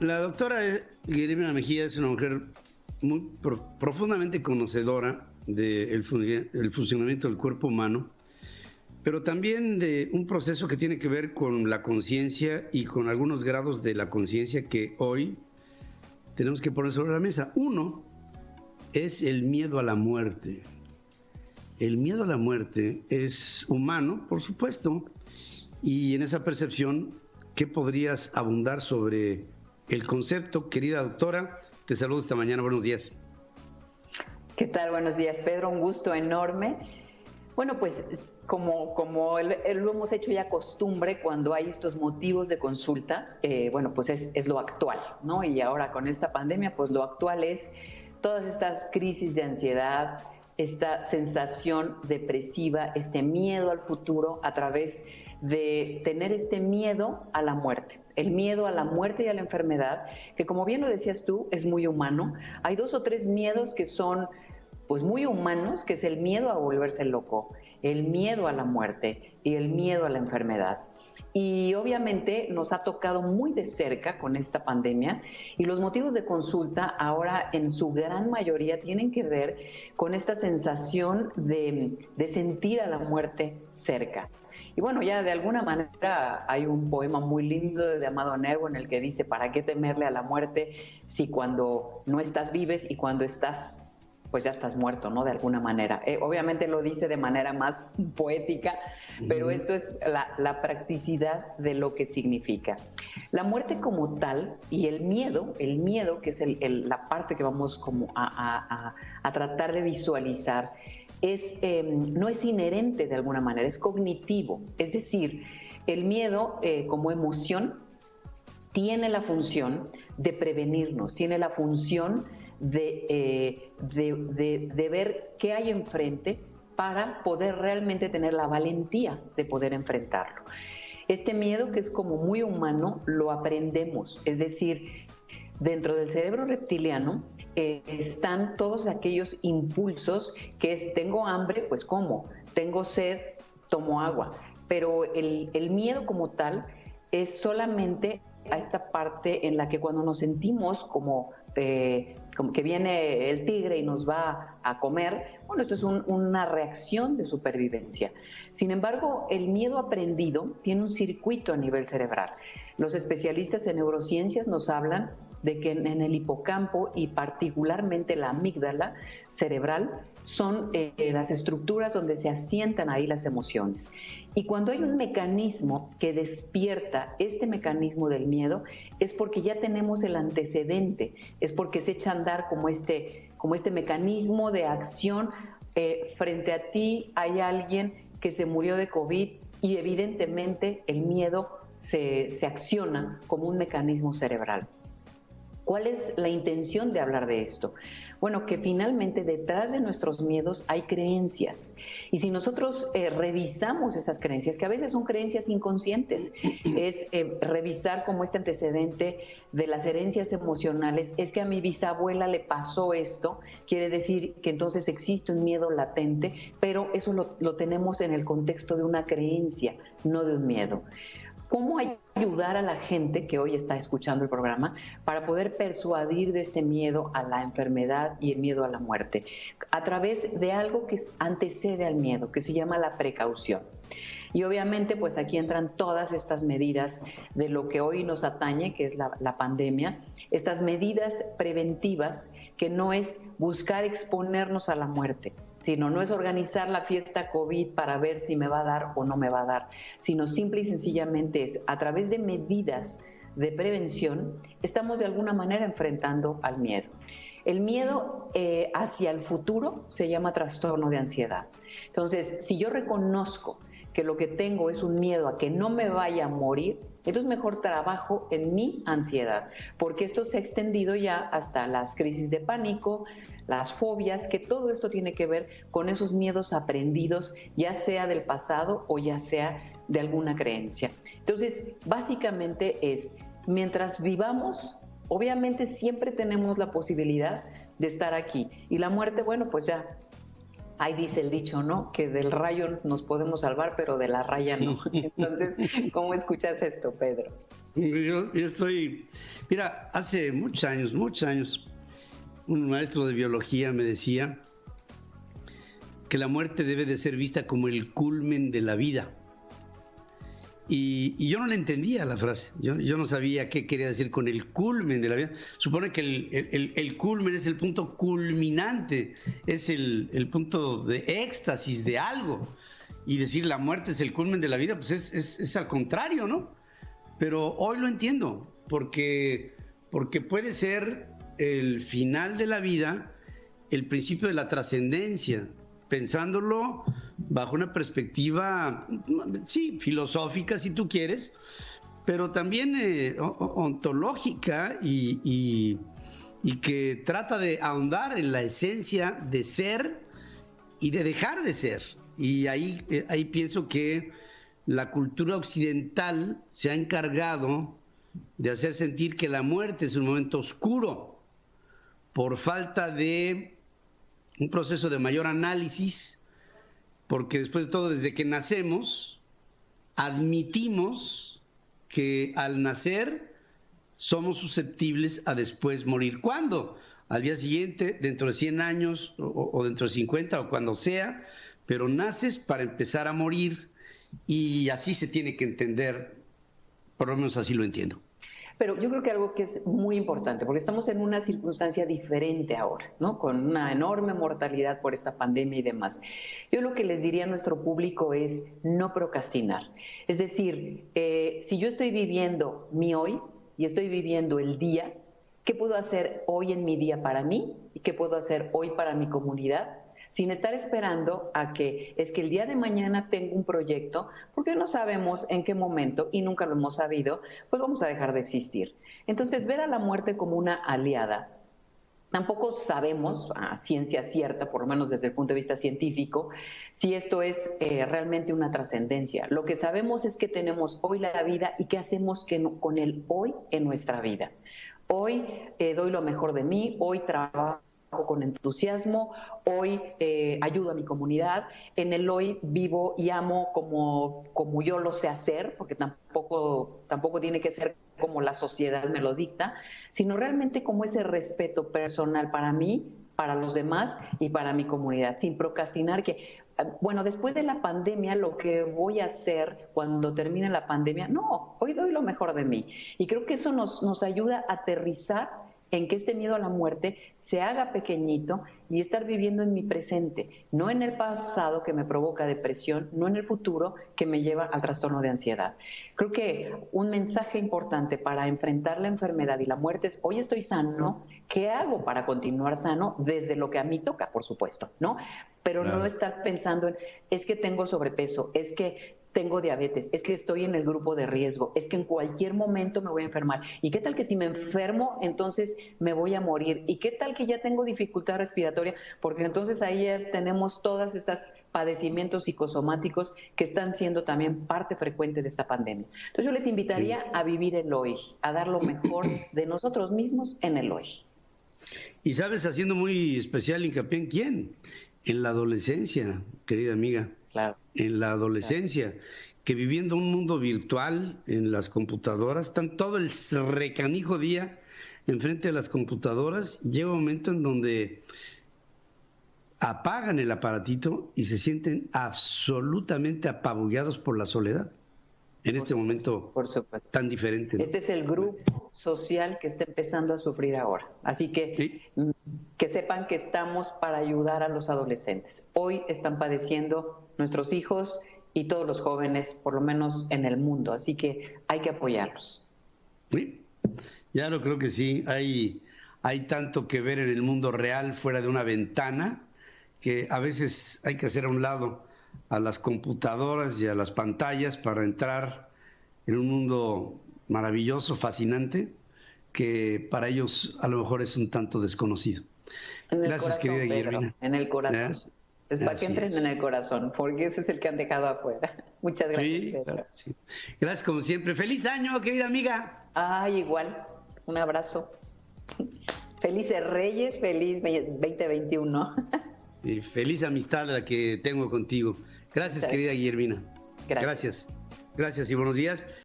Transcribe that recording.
La doctora Guillermina Mejía es una mujer muy profundamente conocedora del funcionamiento del cuerpo humano, pero también de un proceso que tiene que ver con la conciencia y con algunos grados de la conciencia que hoy tenemos que poner sobre la mesa. Uno es el miedo a la muerte. El miedo a la muerte es humano, por supuesto, y en esa percepción, ¿qué podrías abundar sobre el concepto? Querida doctora, te saludo esta mañana, buenos días. ¿Qué tal? Buenos días, Pedro, un gusto enorme. Bueno, pues como lo hemos hecho ya costumbre cuando hay estos motivos de consulta, bueno, pues es lo actual, ¿no? Y ahora con esta pandemia, pues lo actual es todas estas crisis de ansiedad, esta sensación depresiva, este miedo al futuro a través de tener este miedo a la muerte. El miedo a la muerte y a la enfermedad, que como bien lo decías tú, es muy humano. Hay 2 o 3 miedos que son pues muy humanos, que es el miedo a volverse loco, el miedo a la muerte y el miedo a la enfermedad. Y obviamente nos ha tocado muy de cerca con esta pandemia y los motivos de consulta ahora en su gran mayoría tienen que ver con esta sensación de sentir a la muerte cerca. Y bueno, ya de alguna manera hay un poema muy lindo de Amado Nervo en el que dice: ¿para qué temerle a la muerte si cuando no estás vives y cuando estás pues ya estás muerto, ¿no? De alguna manera. Obviamente lo dice de manera más poética, pero esto es la practicidad de lo que significa. La muerte como tal y el miedo que es la parte que vamos como a tratar de visualizar, no es inherente de alguna manera, es cognitivo. Es decir, el miedo como emoción tiene la función de prevenirnos, tiene la función de ver qué hay enfrente para poder realmente tener la valentía de poder enfrentarlo. Este miedo, que es como muy humano, lo aprendemos, es decir, dentro del cerebro reptiliano están todos aquellos impulsos que es: tengo hambre, pues como, tengo sed, tomo agua, pero el miedo como tal es solamente a esta parte en la que cuando nos sentimos como que viene el tigre y nos va a comer, bueno, esto es una reacción de supervivencia. Sin embargo, el miedo aprendido tiene un circuito a nivel cerebral. Los especialistas en neurociencias nos hablan de que en el hipocampo y particularmente la amígdala cerebral son las estructuras donde se asientan ahí las emociones. Y cuando hay un mecanismo que despierta este mecanismo del miedo, es porque ya tenemos el antecedente, es porque se echa a andar como este mecanismo de acción. Frente a ti hay alguien que se murió de COVID y evidentemente el miedo se acciona como un mecanismo cerebral. ¿Cuál es la intención de hablar de esto? Bueno, que finalmente detrás de nuestros miedos hay creencias. Y si nosotros revisamos esas creencias, que a veces son creencias inconscientes, es revisar como este antecedente de las herencias emocionales: es que a mi bisabuela le pasó esto, quiere decir que entonces existe un miedo latente, pero eso lo tenemos en el contexto de una creencia, no de un miedo. ¿Cómo ayudar a la gente que hoy está escuchando el programa para poder persuadir de este miedo a la enfermedad y el miedo a la muerte? A través de algo que antecede al miedo, que se llama la precaución. Y obviamente pues aquí entran todas estas medidas de lo que hoy nos atañe, que es la pandemia, estas medidas preventivas, que no es buscar exponernos a la muerte, sino no es organizar la fiesta COVID para ver si me va a dar o no me va a dar, sino simple y sencillamente es a través de medidas de prevención estamos de alguna manera enfrentando al miedo. El miedo hacia el futuro se llama trastorno de ansiedad. Entonces, si yo reconozco que lo que tengo es un miedo a que no me vaya a morir, entonces mejor trabajo en mi ansiedad, porque esto se ha extendido ya hasta las crisis de pánico, las fobias, que todo esto tiene que ver con esos miedos aprendidos, ya sea del pasado o ya sea de alguna creencia. Entonces, básicamente es, mientras vivamos, obviamente siempre tenemos la posibilidad de estar aquí. Y la muerte, bueno, pues ya, ahí dice el dicho, ¿no? Que del rayo nos podemos salvar, pero de la raya no. Entonces, ¿cómo escuchas esto, Pedro? Yo estoy, mira, hace muchos años, un maestro de biología me decía que la muerte debe de ser vista como el culmen de la vida. Y yo no le entendía la frase, yo no sabía qué quería decir con el culmen de la vida. Supone que el culmen es el punto culminante, es el punto de éxtasis de algo. Y decir la muerte es el culmen de la vida, pues es al contrario, ¿no? Pero hoy lo entiendo, porque puede ser el final de la vida, el principio de la trascendencia, pensándolo bajo una perspectiva, sí, filosófica si tú quieres, pero también ontológica y que trata de ahondar en la esencia de ser y de dejar de ser. Y ahí pienso que la cultura occidental se ha encargado de hacer sentir que la muerte es un momento oscuro por falta de un proceso de mayor análisis, porque después de todo, desde que nacemos, admitimos que al nacer somos susceptibles a después morir. ¿Cuándo? Al día siguiente, dentro de 100 años o dentro de 50 o cuando sea, pero naces para empezar a morir y así se tiene que entender, por lo menos así lo entiendo. Pero yo creo que algo que es muy importante, porque estamos en una circunstancia diferente ahora, ¿no? Con una enorme mortalidad por esta pandemia y demás. Yo lo que les diría a nuestro público es no procrastinar. Es decir, si yo estoy viviendo mi hoy y estoy viviendo el día, ¿qué puedo hacer hoy en mi día para mí? ¿Y qué puedo hacer hoy para mi comunidad? Sin estar esperando a que es que el día de mañana tengo un proyecto, porque no sabemos en qué momento, y nunca lo hemos sabido, pues vamos a dejar de existir. Entonces, ver a la muerte como una aliada, tampoco sabemos a ciencia cierta, por lo menos desde el punto de vista científico, si esto es realmente una trascendencia. Lo que sabemos es que tenemos hoy la vida y qué hacemos con el hoy en nuestra vida. Hoy doy lo mejor de mí, hoy trabajo con entusiasmo, hoy ayudo a mi comunidad, en el hoy vivo y amo como yo lo sé hacer, porque tampoco tiene que ser como la sociedad me lo dicta, sino realmente como ese respeto personal para mí, para los demás y para mi comunidad, sin procrastinar que, bueno, después de la pandemia, lo que voy a hacer cuando termine la pandemia, no, hoy doy lo mejor de mí. Y creo que eso nos ayuda a aterrizar en que este miedo a la muerte se haga pequeñito y estar viviendo en mi presente, no en el pasado que me provoca depresión, no en el futuro que me lleva al trastorno de ansiedad. Creo que un mensaje importante para enfrentar la enfermedad y la muerte es, hoy estoy sano, ¿qué hago para continuar sano? Desde lo que a mí toca, por supuesto, ¿no? Pero claro, no estar pensando en, es que tengo sobrepeso, es que tengo diabetes, es que estoy en el grupo de riesgo, es que en cualquier momento me voy a enfermar. ¿Y qué tal que si me enfermo, entonces me voy a morir? ¿Y qué tal que ya tengo dificultad respiratoria? Porque entonces ahí ya tenemos todas estas padecimientos psicosomáticos que están siendo también parte frecuente de esta pandemia. Entonces yo les invitaría a vivir el hoy, a dar lo mejor de nosotros mismos en el hoy. Y sabes, haciendo muy especial hincapié en quién, en la adolescencia, querida amiga. Claro. En la adolescencia, claro, que viviendo un mundo virtual en las computadoras, están todo el recanijo día enfrente de las computadoras, llega un momento en donde apagan el aparatito y se sienten absolutamente apabullados por la soledad. En este momento tan diferente, ¿no? Este es el grupo social que está empezando a sufrir ahora. Así que ¿sí? Que sepan que estamos para ayudar a los adolescentes. Hoy están padeciendo nuestros hijos y todos los jóvenes, por lo menos en el mundo. Así que hay que apoyarlos. Sí, ya lo creo que sí. Hay tanto que ver en el mundo real fuera de una ventana que a veces hay que hacer a un lado a las computadoras y a las pantallas para entrar en un mundo maravilloso, fascinante, que para ellos a lo mejor es un tanto desconocido. Gracias, corazón, querida Guillermina. En el corazón. Gracias. Es para que entren en el corazón, porque ese es el que han dejado afuera. Muchas gracias, sí, Pedro. claro, sí. Gracias como siempre. ¡Feliz año, querida amiga! Igual. Un abrazo. Felices Reyes, feliz 2021. Y feliz amistad la que tengo contigo. Gracias, querida Guillermina. Gracias. Gracias y buenos días.